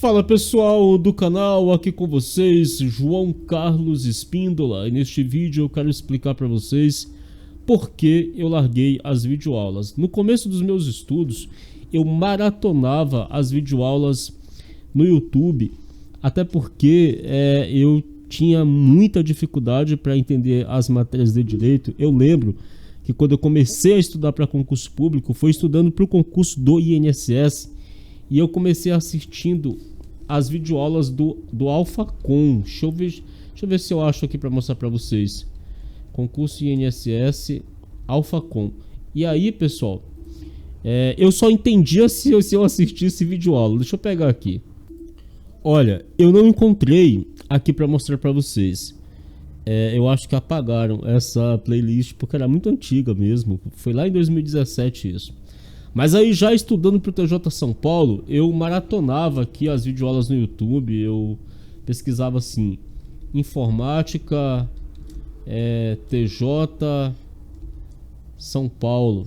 Fala pessoal do canal, aqui com vocês, João Carlos Espíndola, e neste vídeo eu quero explicar para vocês por que eu larguei as videoaulas. No começo dos meus estudos, eu maratonava as videoaulas no YouTube, até porque eu tinha muita dificuldade para entender as matérias de direito. Eu lembro que quando eu comecei a estudar para concurso público, foi estudando para o concurso do INSS, e eu comecei assistindo as videoaulas do Alphacom. Deixa eu ver se eu acho aqui para mostrar para vocês. Concurso INSS Alphacom. E aí, pessoal, eu só entendia se eu assistisse videoaula. Deixa eu pegar aqui. Olha, eu não encontrei aqui para mostrar para vocês. Eu acho que apagaram essa playlist porque era muito antiga mesmo. Foi lá em 2017 isso. Mas aí, já estudando para o TJ São Paulo, eu maratonava aqui as videoaulas no YouTube. Eu pesquisava assim, informática, TJ São Paulo.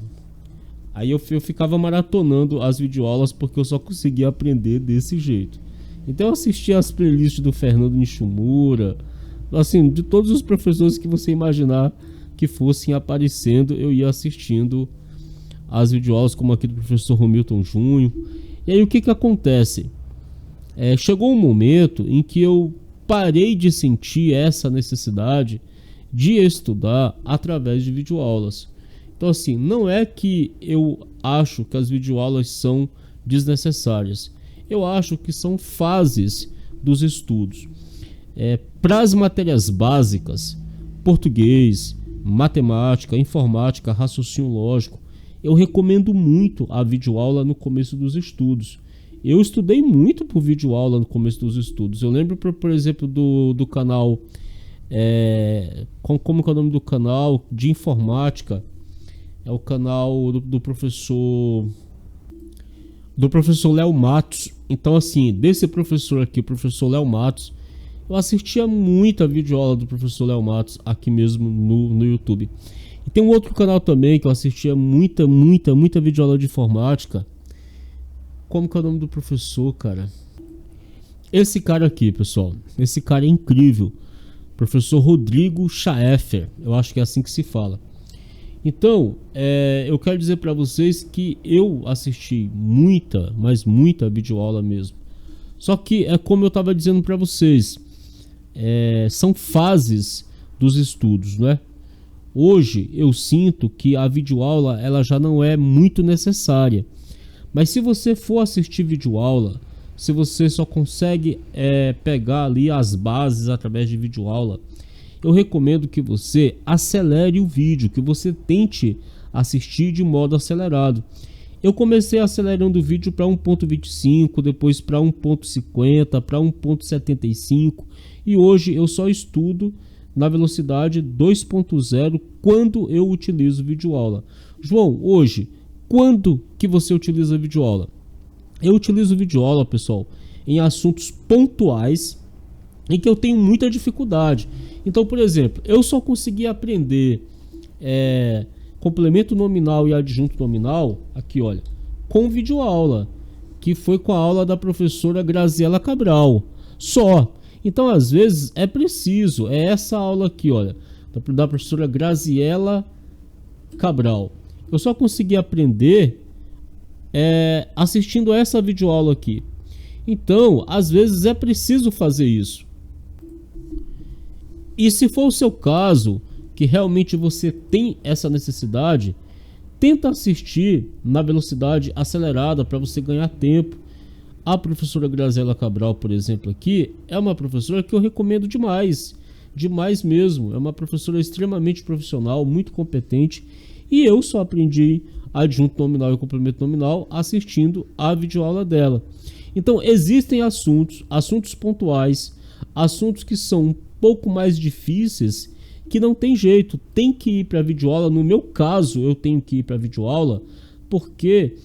Aí eu ficava maratonando as videoaulas porque eu só conseguia aprender desse jeito. Então eu assistia as playlists do Fernando Nishimura, assim, de todos os professores que você imaginar que fossem aparecendo, eu ia assistindo as videoaulas, como aqui do professor Romilton Júnior. E aí o que acontece? Chegou um momento em que eu parei de sentir essa necessidade de estudar através de videoaulas. Então assim, não é que eu acho que as videoaulas são desnecessárias. Eu acho que são fases dos estudos. Para as matérias básicas, português, matemática, informática, raciocínio lógico, eu recomendo muito a videoaula no começo dos estudos. Eu estudei muito por videoaula no começo dos estudos. Eu lembro, por exemplo, do canal... como que é o nome do canal? De informática. É o canal do professor Léo Matos. Então, assim, desse professor aqui, o professor Léo Matos, eu assistia muito a videoaula do professor Léo Matos aqui mesmo no YouTube. E tem um outro canal também que eu assistia muita videoaula de informática. Como que é o nome do professor, cara? Esse cara aqui, pessoal. Esse cara é incrível. Professor Rodrigo Schaeffer. Eu acho que é assim que se fala. Então, eu quero dizer para vocês que eu assisti muita videoaula mesmo. Só que é como eu estava dizendo para vocês. São fases dos estudos, né? Hoje eu sinto que a videoaula ela já não é muito necessária. Mas se você for assistir videoaula, se você só consegue pegar ali as bases através de videoaula, eu recomendo que você acelere o vídeo, que você tente assistir de modo acelerado. Eu comecei acelerando o vídeo para 1.25, depois para 1.50, para 1.75 e hoje eu só estudo na velocidade 2.0 quando eu utilizo videoaula. João, hoje, quando que você utiliza videoaula? Eu utilizo videoaula, pessoal, em assuntos pontuais em que eu tenho muita dificuldade. Então, por exemplo, eu só consegui aprender complemento nominal e adjunto nominal, aqui olha, com videoaula, que foi com a aula da professora Graziela Cabral, só. Então, às vezes, é preciso, essa aula aqui, olha, da professora Graziela Cabral. Eu só consegui aprender assistindo essa videoaula aqui. Então, às vezes, é preciso fazer isso. E se for o seu caso, que realmente você tem essa necessidade, tenta assistir na velocidade acelerada para você ganhar tempo. A professora Graziela Cabral, por exemplo, aqui, é uma professora que eu recomendo demais mesmo. É uma professora extremamente profissional, muito competente, e eu só aprendi adjunto nominal e complemento nominal assistindo a videoaula dela. Então, existem assuntos pontuais, assuntos que são um pouco mais difíceis, que não tem jeito, tem que ir para a videoaula. No meu caso, eu tenho que ir para a videoaula porque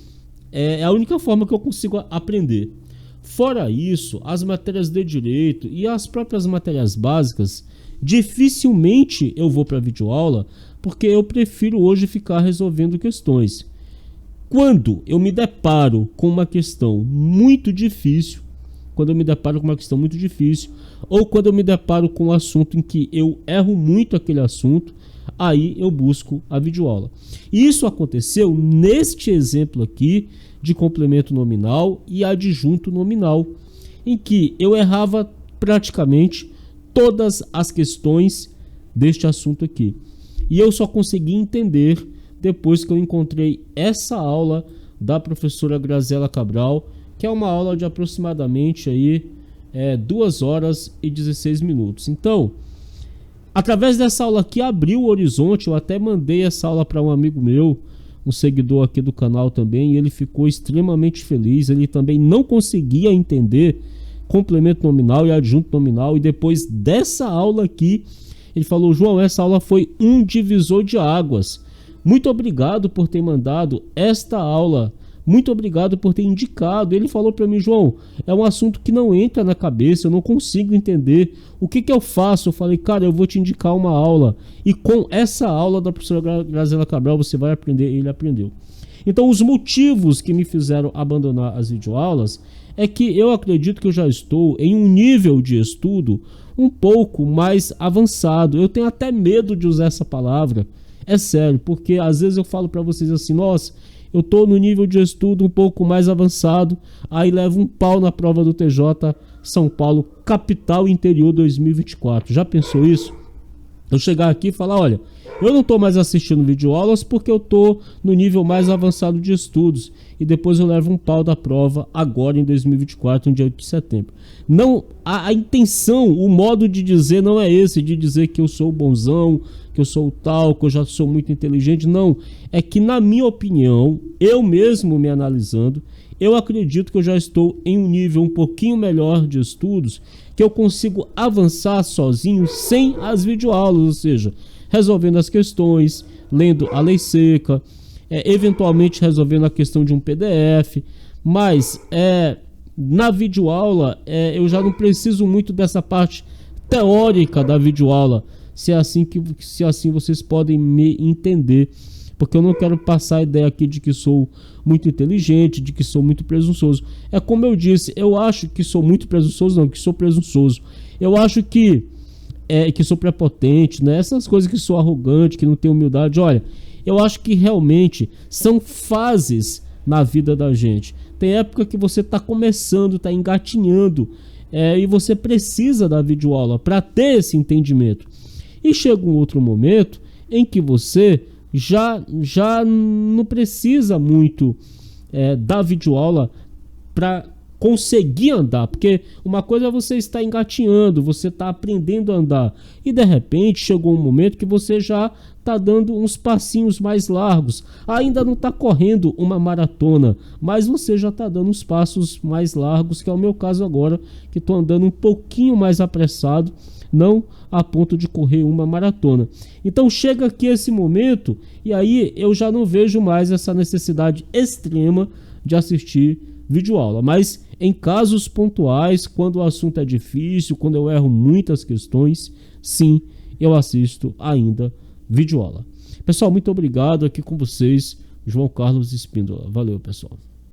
é a única forma que eu consigo aprender. Fora isso, as matérias de direito e as próprias matérias básicas, dificilmente eu vou para a videoaula, porque eu prefiro hoje ficar resolvendo questões. Quando eu me deparo com uma questão muito difícil, quando eu me deparo com uma questão muito difícil, ou quando eu me deparo com um assunto em que eu erro muito aquele assunto, aí eu busco a videoaula. E isso aconteceu neste exemplo aqui de complemento nominal e adjunto nominal, em que eu errava praticamente todas as questões deste assunto aqui. E eu só consegui entender depois que eu encontrei essa aula da professora Graziela Cabral, que é uma aula de aproximadamente aí, 2 horas e 16 minutos. Então, através dessa aula aqui abriu o horizonte. Eu até mandei essa aula para um amigo meu, um seguidor aqui do canal também, e ele ficou extremamente feliz. Ele também não conseguia entender complemento nominal e adjunto nominal, e depois dessa aula aqui ele falou: João, essa aula foi um divisor de águas. Muito obrigado por ter mandado esta aula. Muito obrigado por ter indicado. Ele falou para mim: João, é um assunto que não entra na cabeça, eu não consigo entender. O que eu faço? Eu falei: cara, eu vou te indicar uma aula. E com essa aula da professora Graziela Cabral você vai aprender. Ele aprendeu. Então, os motivos que me fizeram abandonar as videoaulas é que eu acredito que eu já estou em um nível de estudo um pouco mais avançado. Eu tenho até medo de usar essa palavra. É sério, porque às vezes eu falo para vocês assim: nossa, eu tô no nível de estudo um pouco mais avançado, aí levo um pau na prova do TJ São Paulo, capital interior 2024. Já pensou isso? Eu chegar aqui e falar: olha, eu não tô mais assistindo videoaulas porque eu tô no nível mais avançado de estudos, e depois eu levo um pau da prova agora em 2024, no dia 8 de setembro. Não, a intenção, o modo de dizer não é esse, de dizer que eu sou bonzão, que eu sou tal, que eu já sou muito inteligente. Não, é que na minha opinião, eu mesmo me analisando, eu acredito que eu já estou em um nível um pouquinho melhor de estudos, que eu consigo avançar sozinho sem as videoaulas, ou seja, resolvendo as questões, lendo a lei seca, eventualmente resolvendo a questão de um PDF, mas na videoaula eu já não preciso muito dessa parte teórica da videoaula, se assim vocês podem me entender, porque eu não quero passar a ideia aqui de que sou muito inteligente, de que sou muito presunçoso. É como eu disse, eu acho que sou muito presunçoso, não, que sou presunçoso. Eu acho que sou prepotente, né? Essas coisas, que sou arrogante, que não tenho humildade. Olha, eu acho que realmente são fases na vida da gente. Tem época que você está começando, está engatinhando, e você precisa da videoaula para ter esse entendimento. E chega um outro momento em que você já não precisa muito da videoaula para conseguir andar, porque uma coisa é você estar engatinhando, você está aprendendo a andar, e de repente chegou um momento que você já está dando uns passinhos mais largos, ainda não está correndo uma maratona, mas você já está dando uns passos mais largos, que é o meu caso agora, que estou andando um pouquinho mais apressado, não a ponto de correr uma maratona. Então chega aqui esse momento, e aí eu já não vejo mais essa necessidade extrema de assistir videoaula, mas em casos pontuais, quando o assunto é difícil, quando eu erro muitas questões, sim, eu assisto ainda videoaula. Pessoal, muito obrigado. Aqui com vocês, João Carlos Espíndola. Valeu, pessoal.